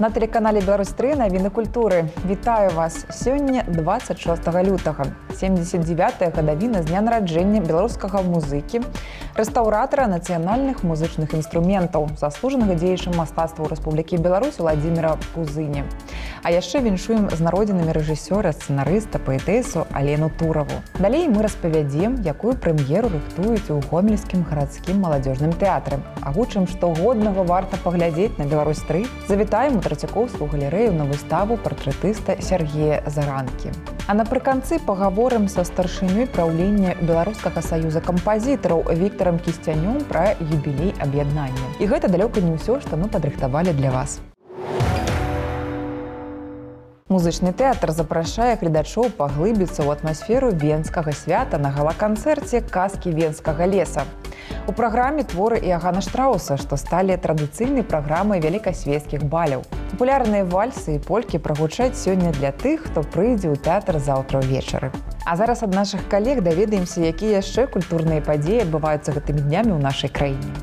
На тэлеканале Беларусь-3 навіны культуры. Вітаю вас! Сёння 26 лютага. 79-я гадавіна з дня нараджэння беларускага музыкі, рэстаўратара нацыянальных музычных інструментаў, заслужанага дзеяча мастацтва Рэспублікі Беларусь Владзіміра Пузыні. А яшчэ віншуем з народзінамі рэжысёра, сцэнарыста, паэтэсу Алену Тураву. Далей мы распавядзем, якую прэм'еру рыхтуюць у Гомельскім гарадскім маладзёжным тэатры. Агучым, што годнага варта паглядзець на Беларусь-3. Завітаем у Трацяковскую галерэю на выставу партрэтыста Сергея Заранкі. А напрыканцы пагаворым са старшынёй праўлення Беларускага саюза кампазітараў Віктарам Кісцянём пра юбілей аб'яднання. І гэта далёка не ўсё, што мы падрыхтавалі для вас. Музычны тэатр запрашае гледачоў паглыбіцца ў атмасферу венскага свята на гала-канцэрце «Казкі венскага леса». У праграме творы Іагана Штрауса, што сталі традыцыйнай праграмай вялікасвецкіх баляў. Папулярныя вальсы і полькі прагучаць сёння для тых, хто прыйдзе ў тэатр заўтра ўвечары. А зараз ад нашых калег даведаемся, якія яшчэ культурныя падзеі адбываюцца гэтымі днямі ў нашай краіне.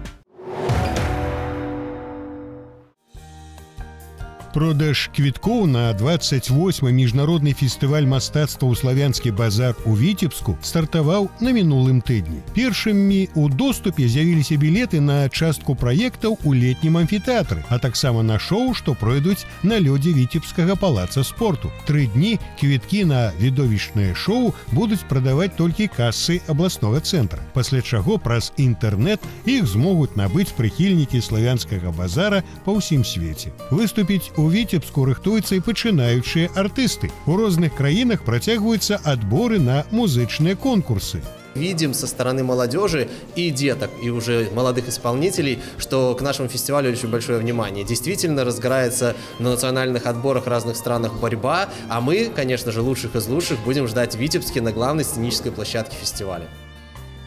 Продаж квіткоў на 28-й міжнародны фестываль мастацтва ў славянскі базар у Віцебску стартаваў на мінулым тыдні. Першымі ў доступе з'явіліся білеты на частку праектаў у летнім амфітэатры, а таксама на шоу, што пройдуць на лёдзе Віцебскага палаца спорту. 3 дні квіткі на відовішчнае шоу будуць прадаваць толькі касы абласнога цэнтра, пасля чаго праз інтэрнэт іх змогуць набыць прыхільнікі славянскага базара па ўсім свеце. Выступіць у Віцебску рыхтуюцца і пачынаючыя артысты. У розных краінах працягваюцца адборы на музычныя конкурсы. Видим со стороны молодежи и деток, и уже молодых исполнителей, что к нашему фестивалю очень большое внимание. Действительно разгорается на национальных отборах в разных странах борьба, а мы, конечно же, лучших из лучших будем ждать в Витебске на главной сценической площадке фестиваля.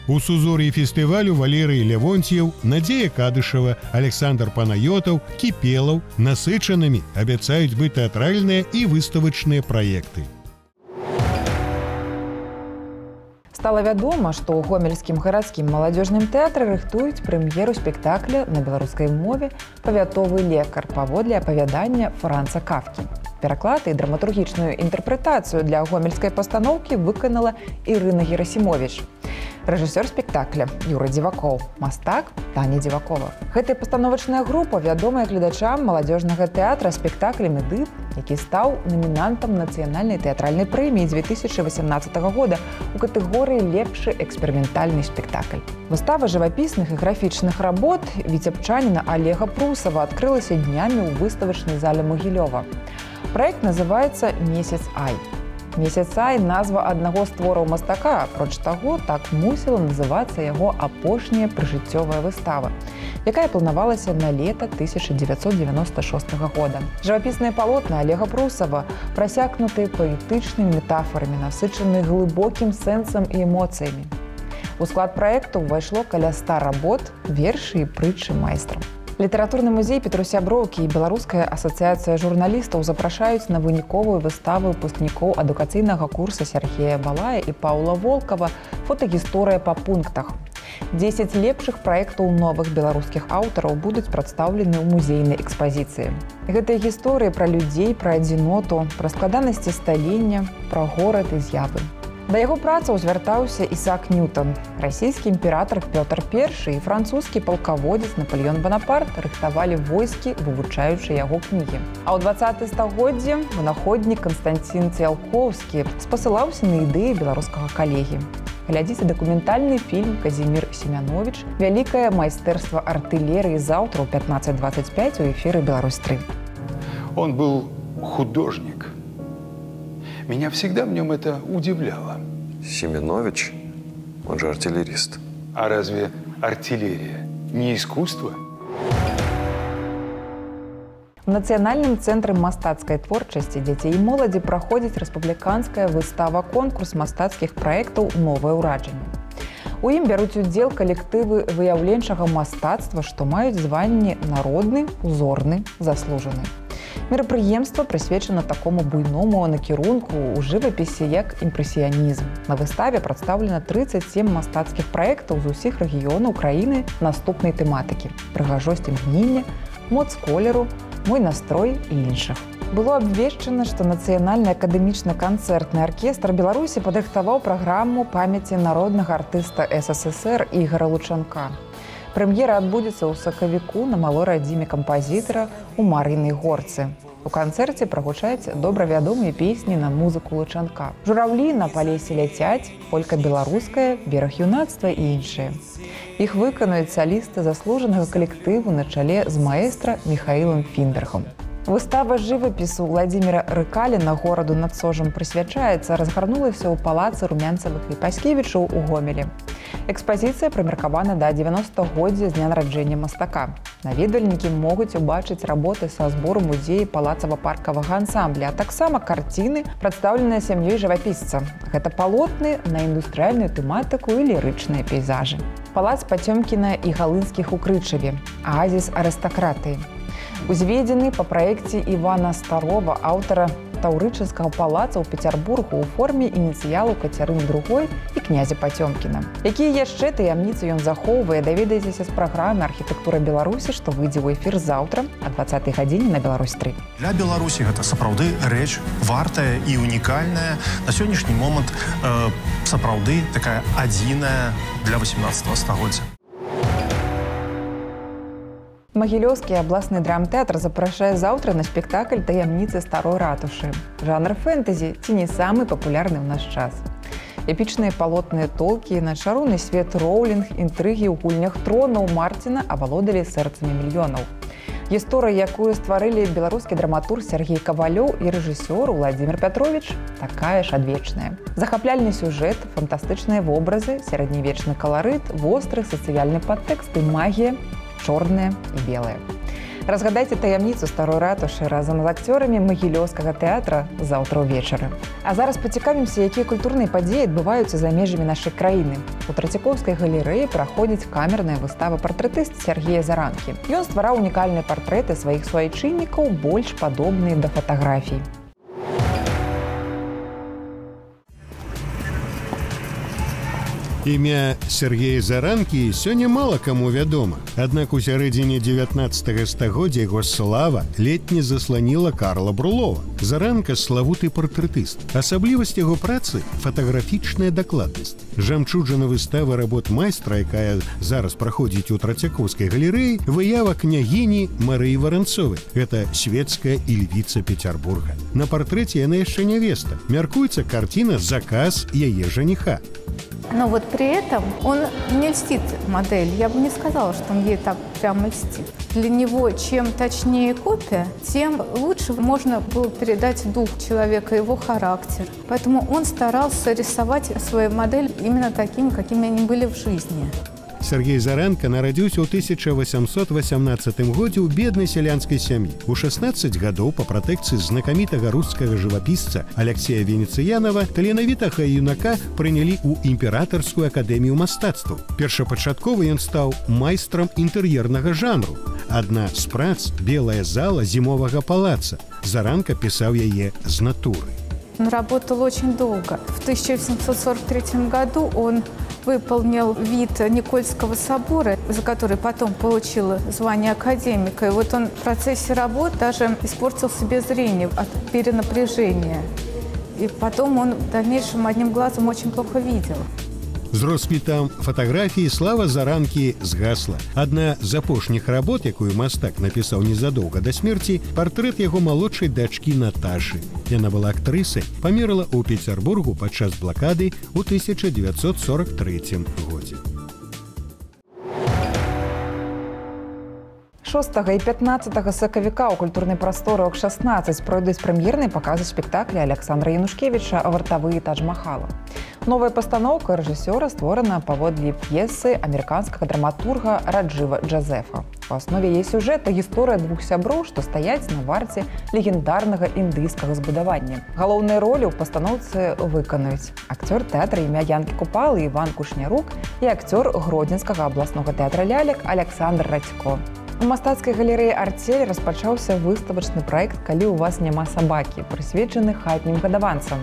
У сузор'і фестывалю Валерый Лявонтьеў, Надзея Кадышева, Александр Панайотаў, Кіпелаў насычанымі абяцаюць быць тэатральныя і выставачныя праекты. Стала вядома, што ў Гомельскім гарадскім маладзёжным тэатры рыхтуюць прэм'еру спектакля на беларускай мове «Павятовы лекар» паводле апавядання Франца Кафкі. Пераклад і драматургічную інтэрпрэтацыю для гомельскай пастаноўкі выканала Ірына Герасімовіч. Рэжысёр спектакля Юра Дзівакоў, мастак Таня Дзівакова. Гэтая пастановачная група вядомая гледачам маладзёжнага тэатра спектаклем «Эдып», які стаў намінантам нацыянальнай тэатральнай прэміі 2018 года у катэгорыі «Лепшы эксперыментальны спектакль». Выстава жывапісных і графічных работ віцебчаніна Олега Прусава адкрылася днямі ў выставачнай зале Магілёва. Праект называецца «Месяц Ай». «Месяц Ай» – назва аднаго з твораў мастака, апроч таго, так мусіла называцца яго апошняя прыжыццёвая выстава, якая планавалася на лета 1996 года. Жывапісныя палотны Олега Прусава прасякнутыя паэтычнымі метафорамі, насычаныя глыбокім сэнсам і эмоцыямі. У склад праекту ўвайшло каля 100 работ, вершы і прытчы майстраў. Літаратурны музей Петруся Броўкі і Беларуская асацыяцыя журналістаў запрашаюць на выніковую выставу выпускнікоў адукацыйнага курса Сергея Балая і Паўла Волкава «Фотагісторыя па пунктах». 10 лепшых праектаў новых беларускіх аўтараў будуць прадстаўлены ў музейнай экспазіцыі. Гэтыя гісторыі пра людзей, пра адзіноту, пра складанасці сталення, пра горад і з'явы. Да яго працаў звяртаўся Ісаак Ньютон. Расійскі імператар Пётр I і французскі палкаводзец Напалеон Банапарт рыхтавалі войскі, вывучаючы яго кнігі. А ў 20 стагоддзі вынаходнік Канстантин Ціялкоўскі спасылаўся на ідэі беларускага калегі. Глядзіце дакументальны фільм «Казімір Семяновіч. Вялікае майстэрства артылерыі» заўтра ў 15:25 у эфіры «Беларусь-3». Он был художник. Меня всегда в нем это удивляло. Семенович? Он же артиллерист. А разве артиллерия не искусство? В Нацыянальным цэнтры мастацкай творчасці дзяцей і моладзі праходзіць рэспубліканская выстава-конкурс мастацкіх праектаў «Новае ўраджанне». У ім бяруць удзел калектывы выяўленчага мастацтва, што маюць званні народны, узорны, заслужаны. Мерапрыемства прысвечана такому буйному накірунку ў жывапісе, як імпрэсіянізм. На выставе прадстаўлена 37 мастацкіх праектаў з усіх рэгіёнаў краіны наступнай тэматыкі: прыгажосць імгнення, моц колеру, «Мой настрой» і іншых. Было абвешчана, што Нацыянальны акадэмічны канцэртны аркестр Беларусі падрыхтаваў праграму памяці народнага артыста СССР Ігара Лучанка. Прэм'ера адбудзецца ў сакавіку на малой радзіме кампазітара ў Марыйнай Горцы. У канцэрце прагучаць добра вядомыя песні на музыку Лучанка. «Журавлі на палесе ляцяць», «Полька беларуская», «Бераг юнацтва» і іншыя. Іх выканаюць салісты заслужанага калектыву на чале з маэстра Міхаілам Фіндергам. Выстава жывапісу Владзіміра Рыкаліна гораду над Сожам прысвячаецца разгарнулася ў палацы Румянцавых і Паскевічаў у Гомелі. Экспазіцыя прымеркавана да 90-годдзя з дня нараджэння мастака. Наведвальнікі могуць убачыць работы са збору музея палацава-паркавага ансамбля, а таксама карціны, прадстаўленыя сям'ёй жывапісца. Гэта палотны на індустрыяльную тэматыку і лірычныя пейзажы. Палац Пацёмкіна і Галынскіх у Крычаве. Аазіс арыстакратыі. Узведзены па праекце Івана Старова, аўтара Таўрычынскага палаца ў Пецярбургу ў форме ініцыялу Кацярыны II і князя Пацёмкіна. Якія яшчэ таямніцы ён захоўвае, даведаецеся з праграмы «Архітэктура Беларусі», што выйдзе ў эфір заўтра о 20 гадзіне на Беларусь-3. Для Беларусі гэта сапраўды рэч вартая і унікальная. На сённяшні момант сапраўды такая адзіная для 18 стагоддзя. Магілёўскі абласны драмтэатр запрашае заўтра на спектакль «Таямніцы старой ратушы». Жанр фэнтэзі ці не самы папулярны ў наш час. Эпічныя палотныя Толкіна, чароўны свет Роўлінг, інтрыгі ў гульнях тронаў Марціна авалодалі сэрцамі мільёнаў. Гісторыя, якую стварылі беларускі драматург Сергей Кавалёў і рэжысёр Владзімір Пятровіч, такая ж адвечная. Захапляльны сюжэт, фантастычныя вобразы, сярэднявечны каларыт, востры сацыяльны падтэкст і магія, чорная і белая. Разгадайце таямніцу старой ратушы разам з акцёрамі Магілёўскага тэатра заўтра ўвечары. А зараз пацікавімся, якія культурныя падзеі адбываюцца за межамі нашай краіны. У Трацікоўскай галерэі праходзіць камерная выстава партрэтыста Сергея Заранкі. Ён ствараў унікальныя партрэты сваіх суайчыннікаў, больш падобныя да фатаграфій. Імя Сергея Заранкі сёння мала каму вядома. Аднак у сярэдзіне 19 стагоддзя яго слава ледь не засланіла Карла Брулова. Заранка славуты партрэтыст. Асаблівасць яго працы – фатаграфічная дакладнасць. Жамчужына выставы работ майстра, якая зараз праходзіць у Трацякоўскай галерэі, выява княгіні Марыі Варанцовай. Гэта светская ільвіца Пецярбурга. На партрэце яна яшчэ нявеста. Мяркуецца карціна «Заказ яе жаніха». Но вот при этом он не льстит модель. Я бы не сказала, что он ей так прямо льстит. Для него чем точнее копия, тем лучше можно было передать дух человека, его характер. Поэтому он старался рисовать свою модель именно такими, какими они были в жизни. Сергей Заранка нарадзіўся ў 1818 годзе ў беднай сялянскай сям'і. У 16 гадоў па пратэкцыі знакамітага рускага жывапісца Алексея Венецыянова таленавітага юнака прынялі ў імператарскую акадэмію мастацтваў. Першапачаткова ён стаў майстрам інтэр'ернага жанру. Адна з прац «Белая зала зімовага палаца». Заранка пісаў яе з натуры. Он работал очень долго. В 1743 году он выполнил вид Никольского собора, за который потом получил звание академика. И вот он в процессе работ даже испортил себе зрение от перенапряжения. И потом он в дальнейшем одним глазом очень плохо видел. З росквітам фатаграфіі слава Заранкі згасла. Адна з апошніх работ, якую мастак напісаў незадоўга да смерці, партрэт яго малодшай дачкі Наташы. Яна была актрысай, памерла ў Пецярбургу падчас блакады ў 1943 годзе. 6 і 15 сакавіка ў культурнай прасторы ОК-16 пройдуць прэм'ерныя паказы спектакля Александра Янушкевіча «Вартавыя Тадж-Махала». Новая пастаноўка рэжысёра створана паводле п'есы амерыканскага драматурга Раджыва Джазефа. У аснове яе сюжэта гісторыя двух сяброў, што стаяць на варце легендарнага індыйскага збудавання. Галоўныя ролі ў пастаноўцы выканаюць акцёр тэатра імя Янкі Купалы Іван Кушнярук і акцёр Гродзенскага абласнога тэатра лялек Александр Радзько. У мастацкай галерэі «Артель» распачаўся выставачны праект «Калі ў вас няма сабакі», прысвечаны хатнім гадаванцам.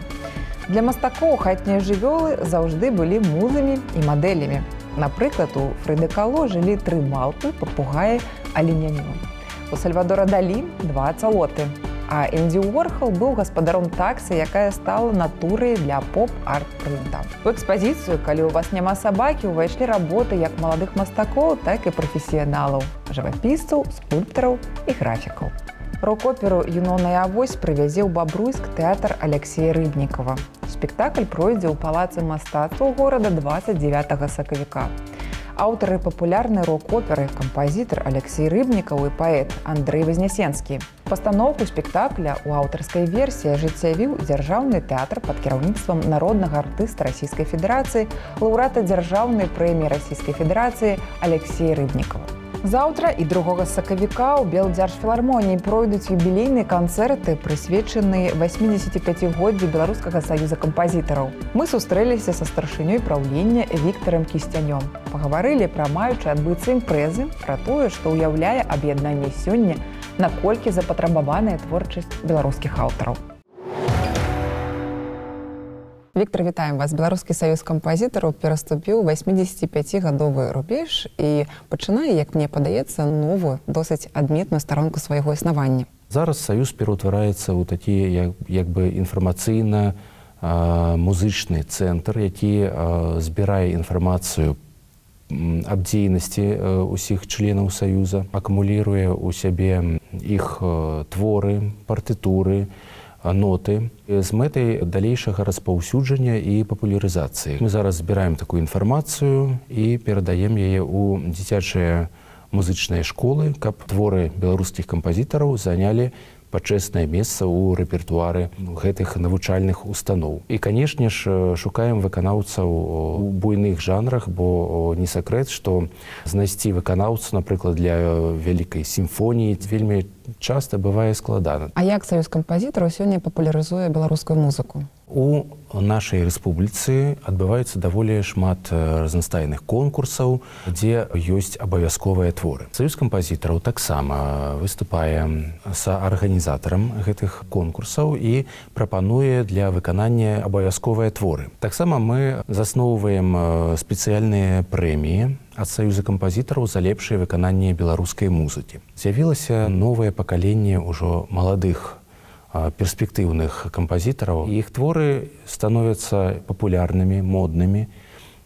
Для мастакоў хатнія жывёлы заўжды былі музамі і мадэлямі. Напрыклад, у Фрыды Кало жылі 3 малпы, папугаі, аленяніну. У Сальвадора Далі 2 цалоты. А Энді Уорхол быў гаспадаром таксы, якая стала натурай для поп-арт-прынта. У экспазіцыю, калі ў вас няма сабакі, увайшлі работы як маладых мастакоў, так і прафесіяналаў, жывапісцаў, скульптараў і графікаў. Рок-оперу «Юнона і авось» прывязе ў Бабруйск тэатр Алексея Рыбнікова. Спектакль пройдзе ў палацы мастацтваў горада 29 сакавіка. Аўтары папулярнай рок-оперы, кампазітар Алексей Рыбнікаў і паэт Андрэй Вазнясенскі. Пастаноўку спектакля ў аўтарскай версіі ажыццявіў дзяржаўны тэатр пад кіраўніцтвам народнага артыста Расійскай Федэрацыі, лаўрэата дзяржаўнай прэміі Расійскай Федэрацыі Алексея Рыбнікова. Заўтра і 2 сакавіка ў Белдзяржфілармоніі пройдуць юбілейныя канцэрты, прысвечаныя 85-годдзю Беларускага саюза кампазітараў. Мы сустрэліся са старшынёй праўлення Віктарам Кісцянём. Пагаварылі пра маючы адбыцца імпрэзы, пра тое, што ўяўляе аб'яднанне сёння, наколькі запатрабаваная творчасць беларускіх аўтараў. Віктор, вітаем вас. Беларускі саюз кампазітараў пераступіў 85-гадовы рубеж і пачынае, як мне падаецца, новую, досыць адметную старонку свайго існавання. Зараз саюз пераўтвараецца ў такі як бы інфармацыйна-музычны цэнтр, які збірае інфармацыю аб дзейнасці ўсіх членаў саюза, акумуліруе ў сябе іх творы, партытуры, ноты з мэтай далейшага распаўсюджання і папулярызацыі. Мы зараз збіраем такую інфармацыю і перадаем яе ў дзіцячыя музычныя школы, каб творы беларускіх кампазітараў занялі пачэснае месца ў рэпертуары гэтых навучальных устаноў. І, канешне ж, шукаем выканаўцаў у буйных жанрах, бо не сакрэт, што знайсці выканаўцу, напрыклад, для вялікай сімфоніі вельмі часта бывае складана. А як саюз кампазітараў сёння папулярызуе беларускую музыку? У нашай рэспубліцы адбываецца даволі шмат разнастайных конкурсаў, дзе ёсць абавязковыя творы. Саюз кампазітараў таксама выступае саарганізатарам гэтых конкурсаў і прапануе для выканання абавязковыя творы. Таксама мы засноўваем спецыяльныя прэміі ад саюза кампазітараў за лепшае выкананне беларускай музыкі. З'явілася новае пакаленне ўжо маладых перспектыўных кампазітараў. Іх творы становяцца папулярнымі, моднымі.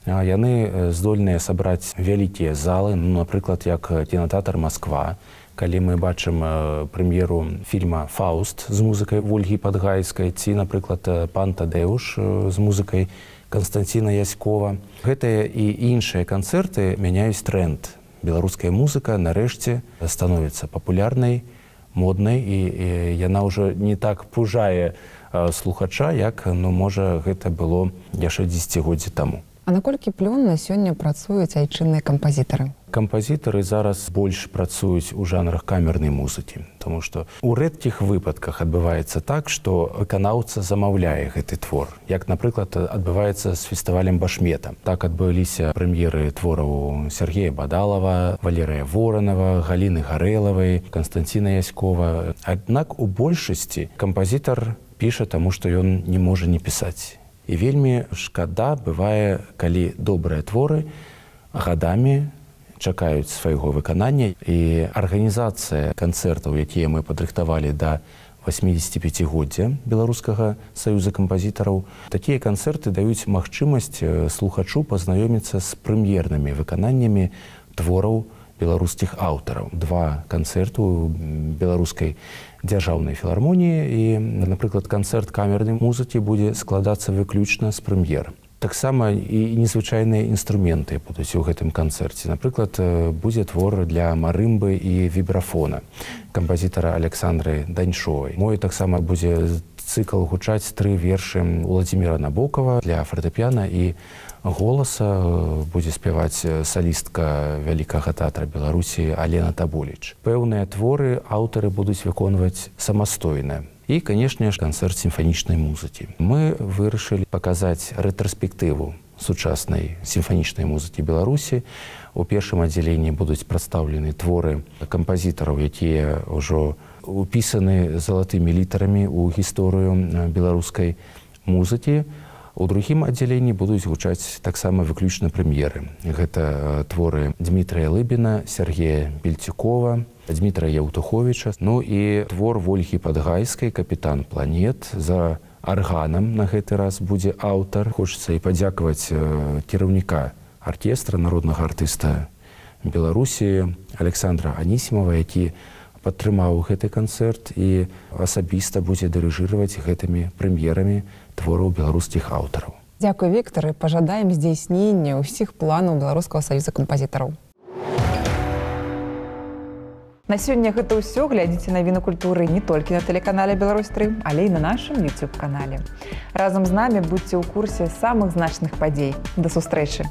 Яны здольныя сабраць вялікія залы, напрыклад, як кінатэатр «Масква». Калі мы бачым прэм'еру фільма «Фауст» з музыкай Вольгі Падгайскай, ці, напрыклад, «Пан Тадэуш» з музыкай Канстанціна Яськова. Гэтыя і іншыя канцэрты мяняюць тренд. Беларуская музыка нарэшце становіцца папулярнай, моднай, і яна ўжо не так пужае слухача, як, можа, гэта было яшчэ дзесяцігоддзі таму. А наколькі плённа сёння працуюць айчынныя кампазітары? Кампазітары зараз больш працуюць у жанрах камернай музыкі, тому што ў рэдкіх выпадках адбываецца так, што выканаўца замаўляе гэты твор. Як, напрыклад, адбываецца з фестывалем Башмета. Так адбыліся прэм'еры твораў Сергея Бадалава, Валерыя Воранава, Галіны Гарэлавай, Канстанціна Яськова. Аднак у большасці кампазітар піша таму, што ён не можа не пісаць. І вельмі шкада бывае, калі добрыя творы гадамі чакаюць свайго выканання, і арганізацыя канцэртаў, якія мы падрыхтавалі да 85-годдзя Беларускага саюза кампазітараў, такія канцэрты даюць магчымасць слухачу пазнаёміцца з прэм'ернымі выкананнямі твораў беларускіх аўтараў. 2 канцэрты ў беларускай дзяржаўнай філармоніі і, напрыклад, канцэрт камернай музыкі будзе складацца выключна з прэм'ер. Таксама і незвычайныя інструменты будуць у гэтым канцэрце. Напрыклад, будзе твор для марымбы і вібрафона кампазітара Александры Даньшовай. Мой таксама будзе цыкл гучаць 3 вершы Уладзіміра Набокава для фартэпіяна і голаса будзе спяваць салістка Вялікага тэатра Беларусі Алена Таболіч. Пэўныя творы аўтары будуць выконваць самастойна. І, канешне ж, канцэрт сімфанічнай музыкі. Мы вырашылі паказаць рэтраспектыву сучаснай сімфанічнай музыкі Беларусі. У першым аддзяленні будуць прадстаўлены творы кампазітараў, якія ўжо упісаны залатымі літарамі ў гісторыю беларускай музыкі. У другім аддзяленні будуць гучаць таксама выключна прэм'еры. Гэта творы Дмітрыя Лыбіна, Сергея Бельцюкова, Дмітра Яўтуховіча, ну і твор Вольгі Падгайскай «Капітан планет». За арганам на гэты раз будзе аўтар. Хочацца і падзякаваць кіраўніка аркестра, народнага артыста Беларусі Александра Анісімова, які падтрымаў гэты канцэрт і асабіста будзе дырыжыраваць гэтымі прэм'ерамі твораў беларускіх аўтараў. Дзякуй, Віктар, і пажадаем здзяйснення ўсіх планаў Беларускага саюза кампазітараў. На сёння гэта ўсё. Глядзіце навіны культуры не толькі на тэлеканале Беларусь-3, але і на нашым YouTube-канале. Разам з намі будзьце ў курсе самых значных падзей. Да сустрэчы!